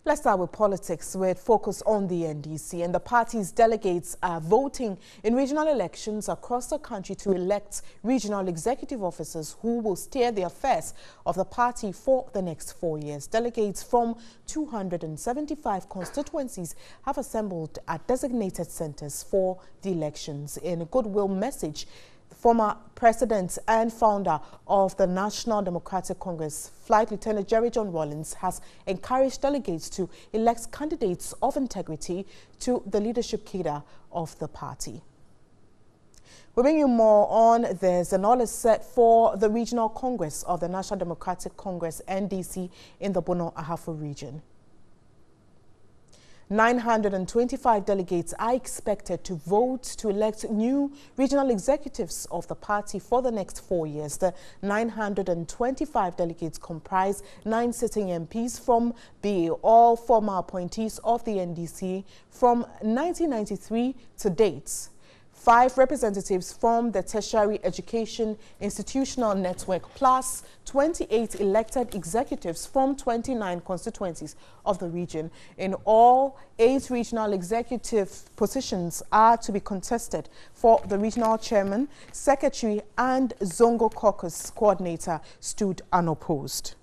Let's start with politics, where it focused on the NDC, and the party's delegates are voting in regional elections across the country to elect regional executive officers who will steer the affairs of the party for the next 4 years. Delegates from 275 constituencies have assembled at designated centers for the elections. In a goodwill message, the former president and founder of the National Democratic Congress, Flight Lieutenant Jerry John Rawlings, has encouraged delegates to elect candidates of integrity to the leadership cadre of the party. We'll bring you more on this, and all is set for the Regional Congress of the National Democratic Congress, NDC, in the Bono Ahafo region. 925 delegates are expected to vote to elect new regional executives of the party for the next 4 years. The 925 delegates comprise 9 sitting MPs from BA, all former appointees of the NDC from 1993 to date. 5 representatives from the Tertiary Education Institutional Network, plus 28 elected executives from 29 constituencies of the region. In all, 8 regional executive positions are to be contested for the regional chairman, secretary, and Zongo caucus coordinator stood unopposed.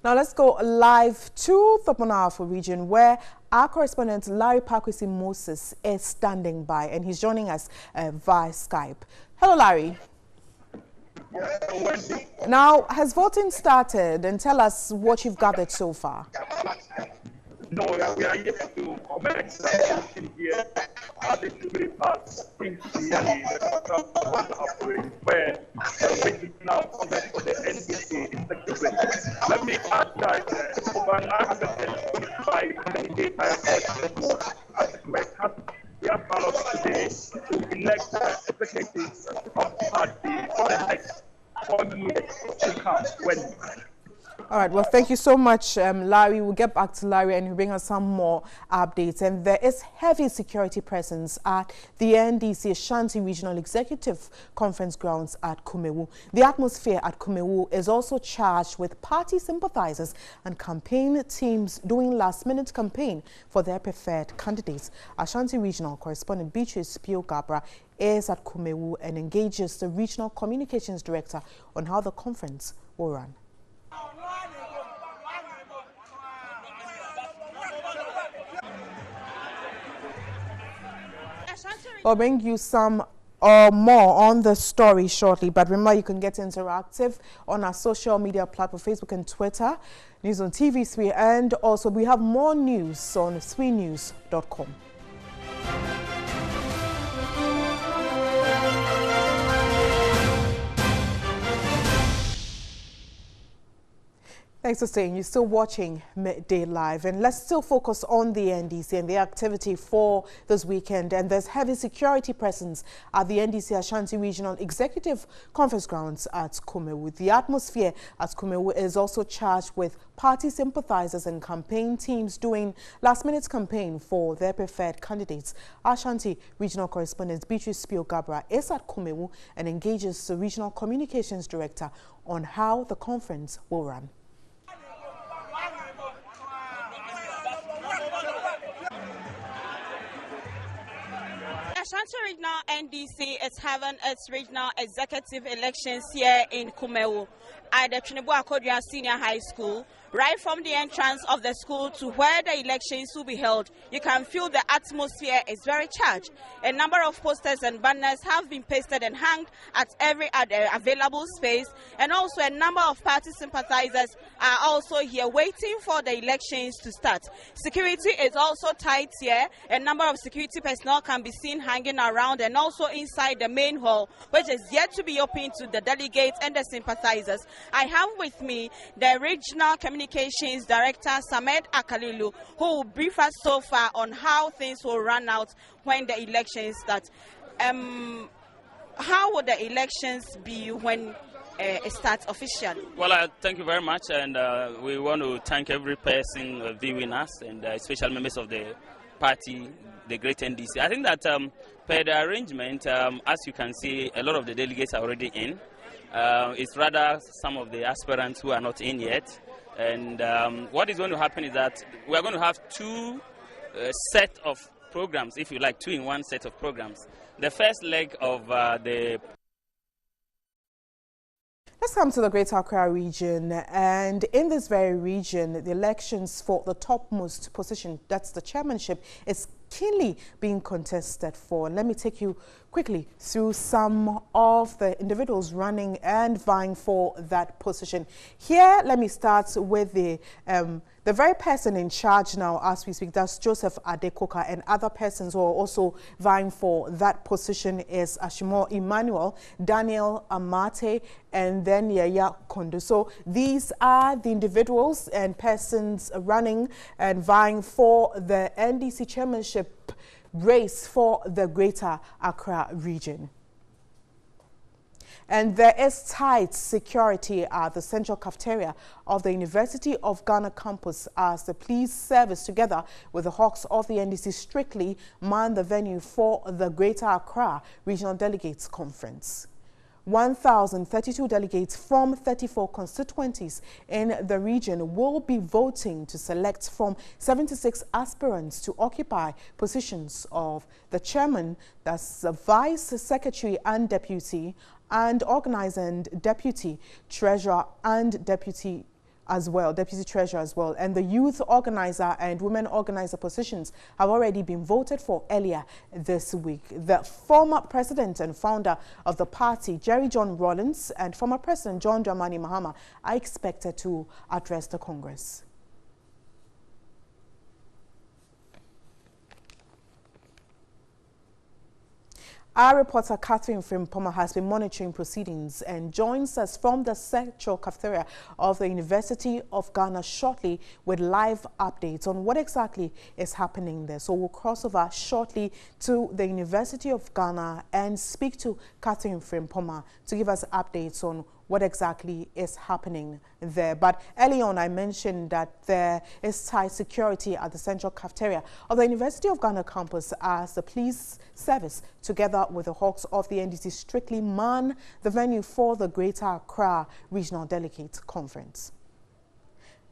Now let's go live to the Bono Ahafo region, where our correspondent Larry Pakwesi Moses is standing by, and he's joining us via Skype. Hello, Larry. Now, has voting started? And tell us what you've gathered so far. No, we are yet to commence here at the three parts in where we now comment for the NDC in the Let me add that over 925 candidates we are followed today to elect executives of the party for the next 4 years to come. All right, well, thank you so much, Larry. We'll get back to Larry and he'll bring us some more updates. And there is heavy security presence at the NDC Ashanti Regional Executive Conference grounds at Kumewu. The atmosphere at Kumewu is also charged with party sympathizers and campaign teams doing last-minute campaign for their preferred candidates. Ashanti Regional correspondent Beatrice Pio-Gabra is at Kumewu and engages the Regional Communications Director on how the conference will run. I'll bring you some more on the story shortly, but remember you can get interactive on our social media platform, Facebook and Twitter, News on TV3, and also we have more news on 3news.com. Thanks for staying. You're still watching Midday Live, and let's still focus on the NDC and the activity for this weekend. And there's heavy security presence at the NDC Ashanti Regional Executive Conference grounds at Kumewu. The atmosphere at Kumewu is also charged with party sympathizers and campaign teams doing last-minute campaign for their preferred candidates. Ashanti Regional correspondent Beatrice Pio-Gabra is at Kumewu and engages the Regional Communications Director on how the conference will run. Ashanti Regional NDC is having its regional executive elections here in Kumewu at the Trinidad Akodua Senior High School. Right from the entrance of the school to where the elections will be held, you can feel the atmosphere is very charged. A number of posters and banners have been pasted and hung at every available space, and also a number of party sympathizers are also here waiting for the elections to start. Security is also tight here. A number of security personnel can be seen hanging around, and also inside the main hall, which is yet to be open to the delegates and the sympathizers. I have with me the Regional Communications Director, Samed Akalilu, who will brief us so far on how things will run out when the elections start. How would the elections be when start officially? Well, thank you very much, and we want to thank every person viewing us, and special members of the party, the great NDC. I think that per the arrangement, as you can see, a lot of the delegates are already in. It's rather some of the aspirants who are not in yet. And what is going to happen is that we are going to have two set of programs, if you like, 2-in-1 set of programs. The first leg of the... Let's come to the Greater Accra region, and in this very region, the elections for the topmost position, that's the chairmanship, is keenly being contested for. Let me take you quickly through some of the individuals running and vying for that position. Here, let me start with the very person in charge now as we speak. That's Joseph Adekoka, and other persons who are also vying for that position is Ashimo Emmanuel, Daniel Amate, and then Yaya Kondo. So these are the individuals and persons running and vying for the NDC chairmanship race for the Greater Accra region. And there is tight security at the central cafeteria of the University of Ghana campus as the police service, together with the Hawks of the NDC, strictly man the venue for the Greater Accra Regional Delegates Conference. 1,032 delegates from 34 constituencies in the region will be voting to select from 76 aspirants to occupy positions of the chairman, that's the vice secretary and deputy, and organizer and deputy treasurer and deputy treasurer as well. And the youth organizer and women organizer positions have already been voted for earlier this week. The former president and founder of the party, Jerry John Rawlings, and former president John Dramani Mahama are expected to address the Congress. Our reporter Catherine Frimpoma has been monitoring proceedings and joins us from the central cafeteria of the University of Ghana shortly with live updates on what exactly is happening there. So we'll cross over shortly to the University of Ghana and speak to Catherine Frimpoma to give us updates on what exactly is happening there. But early on, I mentioned that there is tight security at the central cafeteria of the University of Ghana campus as the police service, together with the Hawks of the NDC, strictly man the venue for the Greater Accra Regional Delegates Conference.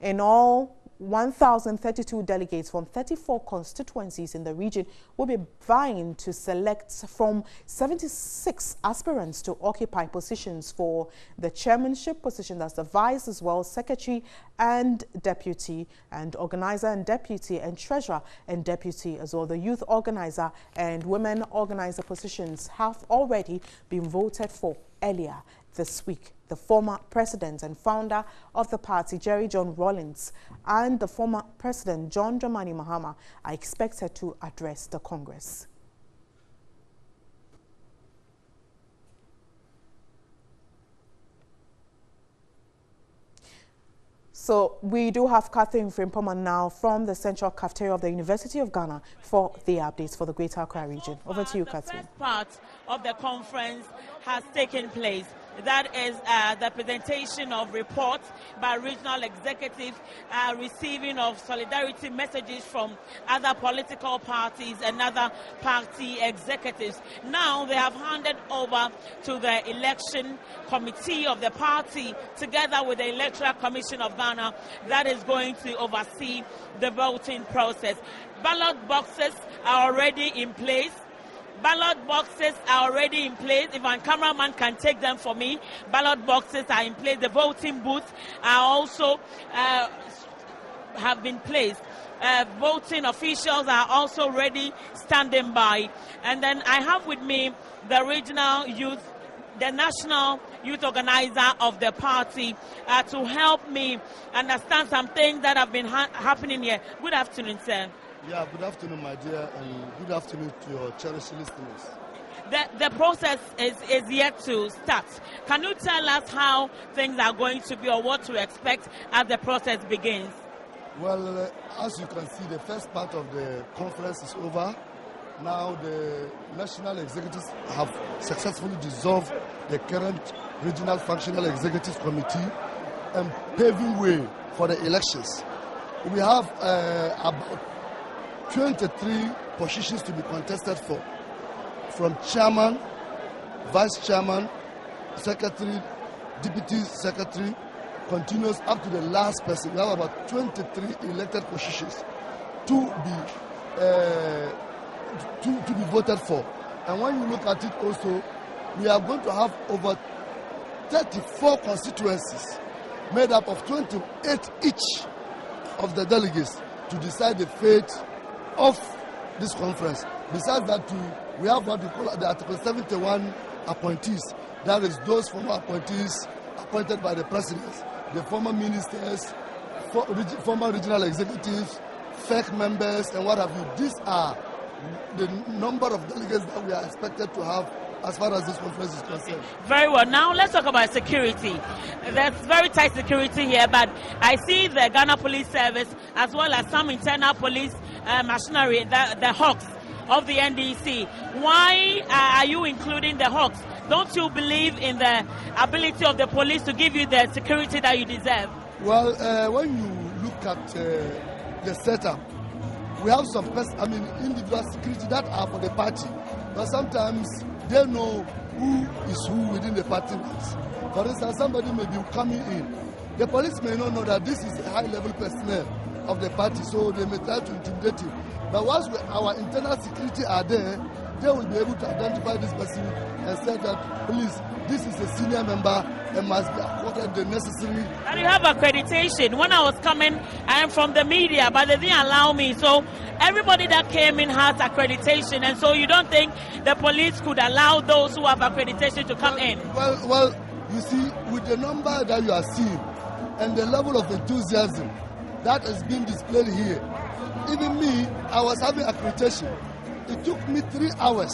In all, 1,032 delegates from 34 constituencies in the region will be vying to select from 76 aspirants to occupy positions for the chairmanship position, that's the vice as well, secretary and deputy, and organizer and deputy, and treasurer and deputy as well. The youth organizer and women organizer positions have already been voted for earlier this week. The former president and founder of the party, Jerry John Rawlings, and the former president, John Dramani Mahama, are expected to address the Congress. So we do have Catherine Frimpoma now from the central cafeteria of the University of Ghana for the updates for the Greater Accra region. Over to you, Catherine. The first part of the conference has taken place. That is the presentation of reports by regional executives, receiving of solidarity messages from other political parties and other party executives. Now they have handed over to the election committee of the party, together with the Electoral Commission of Ghana, that is going to oversee the voting process. Ballot boxes are already in place. Ballot boxes are already in place. If my cameraman can take them for me, ballot boxes are in place. The voting booths are also have been placed. Voting officials are also ready, standing by. And then I have with me the regional youth, the national youth organizer of the party, to help me understand some things that have been happening here. Good afternoon, sir. Yeah, good afternoon, my dear, and good afternoon to your cherished listeners. The process is yet to start. Can you tell us how things are going to be or what to expect as the process begins? Well, as you can see, the first part of the conference is over, Now the national executives have successfully dissolved the current regional functional executive committee and paving way for the elections. We have about 23 positions to be contested for, from chairman, vice chairman, secretary, deputy secretary, continues up to the last person. We have about 23 elected positions to be voted for. And when you look at it also, we are going to have over 34 constituencies made up of 28 each of the delegates to decide the fate of this conference. Besides that, we have what we call the Article 71 appointees. That is those former appointees appointed by the president, the former ministers, former regional executives, FEC members, and what have you. These are the number of delegates that we are expected to have as far as this conference is concerned. Very well. Now let's talk about security. There's very tight security here, but I see the Ghana Police Service as well as some internal police machinery, the Hawks of the NDC. Why are you including the Hawks? Don't you believe in the ability of the police to give you the security that you deserve? Well, when you look at the setup, we have some individual security that are for the party, but sometimes they know who is who within the party. For instance, somebody may be coming in. The police may not know that this is a high-level personnel of the party, so they may try to intimidate him. But once our internal security are there, they will be able to identify this person and say that, please, this is a senior member and must be accorded the necessary. And you have accreditation. When I was coming, I am from the media, but they didn't allow me. So everybody that came in has accreditation, and so you don't think the police could allow those who have accreditation to come in? Well, you see, with the number that you are seeing and the level of enthusiasm that is being displayed here, even me, I was having accreditation. It took me 3 hours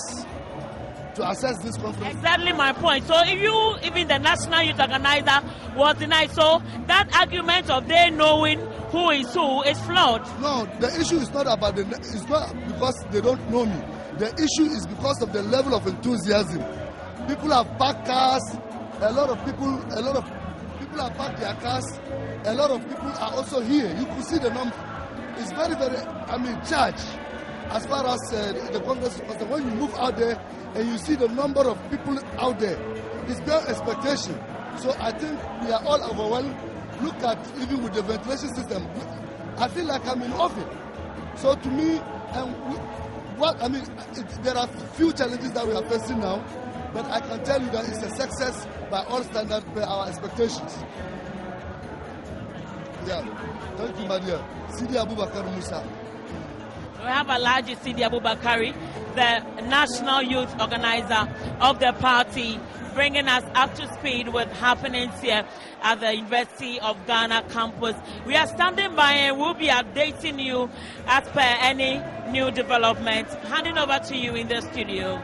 to access this conference. Exactly my point. So if you, even the National Youth Organizer was denied, so that argument of they knowing who is flawed. No, the issue is not about it's not because they don't know me. The issue is because of the level of enthusiasm. People have parked cars. A lot of people have parked their cars. A lot of people are also here. You can see the number. It's very, very, charged. As far as the conference is concerned, when you move out there and you see the number of people out there, it's beyond expectation. So I think we are all overwhelmed. Look at even with the ventilation system. I feel like I'm in oven. So to me, there are few challenges that we are facing now, but I can tell you that it's a success by all standards, by our expectations. Yeah, thank you, my dear. Sidi Abubakar Musa. We have Alhaji Sidi Abubakari, the National Youth Organizer of the party, bringing us up to speed with happenings here at the University of Ghana campus. We are standing by and we'll be updating you as per any new development. Handing over to you in the studio.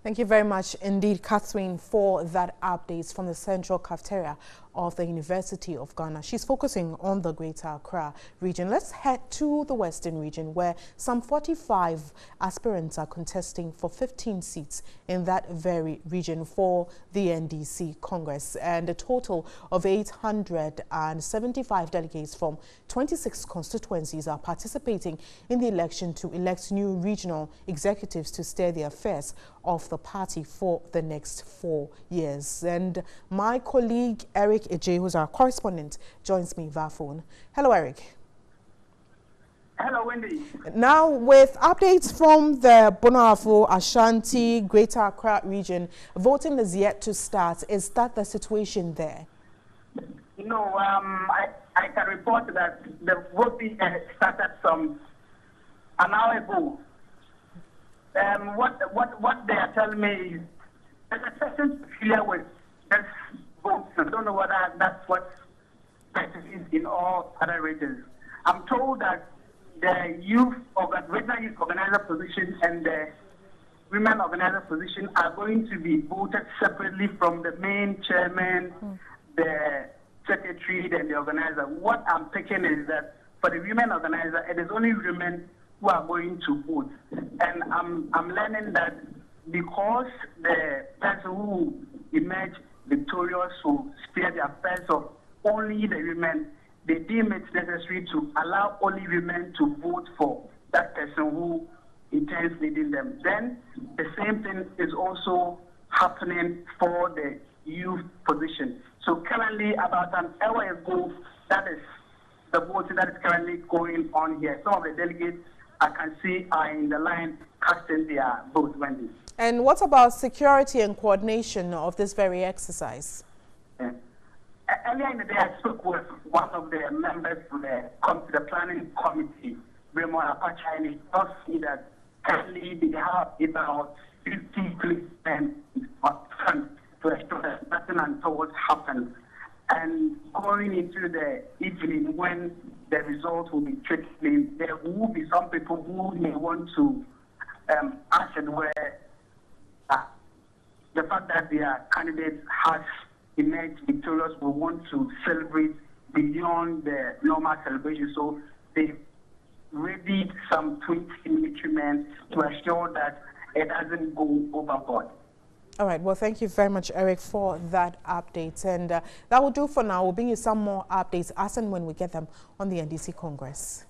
Thank you very much indeed, Catherine, for that updates from the Central Cafeteria of the University of Ghana. She's focusing on the Greater Accra region. Let's head to the Western region, where some 45 aspirants are contesting for 15 seats in that very region for the NDC Congress. And a total of 875 delegates from 26 constituencies are participating in the election to elect new regional executives to steer the affairs of the party for the next 4 years. And my colleague Eric Ejay, who's our correspondent, joins me via phone. Hello, Eric. Hello, Wendy. Now, with updates from the Bonafo, Ashanti, Greater Accra region, voting is yet to start. Is that the situation there? No, I can report that the voting started an hour ago. What they are telling me is there's a person familiar with this vote. I don't know whether that's what it is in all other regions. I'm told that the regional youth organizer position and the women organizer position are going to be voted separately from the main chairman, the secretary, and the organizer. What I'm picking is that for the women organizer, it is only women who are going to vote. And I'm learning that because the person who emerged victorious will steer the affairs of only the women, they deem it necessary to allow only women to vote for that person who intends leading them. Then the same thing is also happening for the youth position. So currently, about an hour ago, that is the voting that is currently going on here. Some of the delegates I can see are in the line casting their vote, Wendy. And what about security and coordination of this very exercise? Yeah. Earlier in the day, I spoke with one of the members of the planning committee, Raymond Apache, and he told me that currently they have about 50 policemen up front to ensure that nothing untoward happens. And going into the evening when the results will be trickling, there will be some people who may want to ask where the fact that their candidate has emerged victorious will want to celebrate beyond the normal celebration. So they readied some 20 military men to assure that it doesn't go overboard. All right. Well, thank you very much, Eric, for that update. And that will do for now. We'll bring you some more updates as and when we get them on the NDC Congress.